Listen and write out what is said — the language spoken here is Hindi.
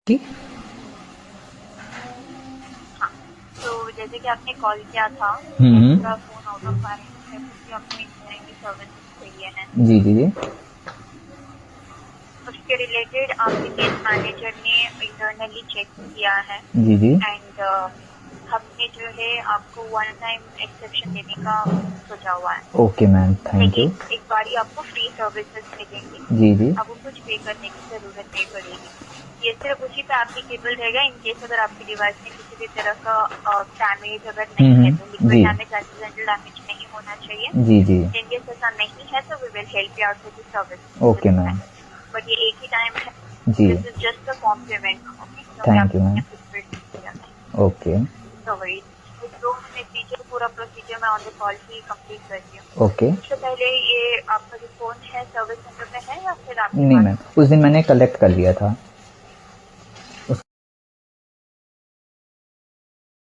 जी। हाँ, तो जैसे कि आपने कॉल किया था, हम्म। आपका फ़ोन आउट ऑफ वारंटी है क्योंकि आपको इंजीनियरिंग की सर्विसेज चाहिए है। जी जी जी। उसके रिलेटेड आपके केस मैनेजर ने इंटरनली चेक किया है जी जी। एंड हमने जो है आपको वन टाइम एक्सेप्शन देने का सोचा हुआ है। Okay ma'am, thank you. एक बारी आपको फ्री सर्विसेज मिलेंगी, जी जी। आपको कुछ पे करने की जरूरत नहीं पड़ेगी। ये सिर्फ उसी पे एप्लीकेबल रहेगा इन केस अगर आपके डिवाइस में किसी भी तरह का डैमेज अगर नहीं है, तो लिक्विड जी डैमेज, एक्सीडेंटल डैमेज नहीं होना चाहिए। जी जी। इन केस ऐसा नहीं है तो we will help you out with the services this okay ma'am. Time. But ये एक ही टाइम है, जी। This is just a form payment, okay, क्योंकि थैंक यू आपने मैम। अपने फिक्स किया है। ओके। नो वरीज, कुछ 2 मिनट दीजिए, पूरा प्रोसीजर मैं on the call he complete करती हूँ। ओके। उससे पहले ये आपका जो फोन है सर्विस सेंटर में है या फिर आपके नहीं पास मैम, है? उस दिन मैंने कलेक्ट कर लिया था।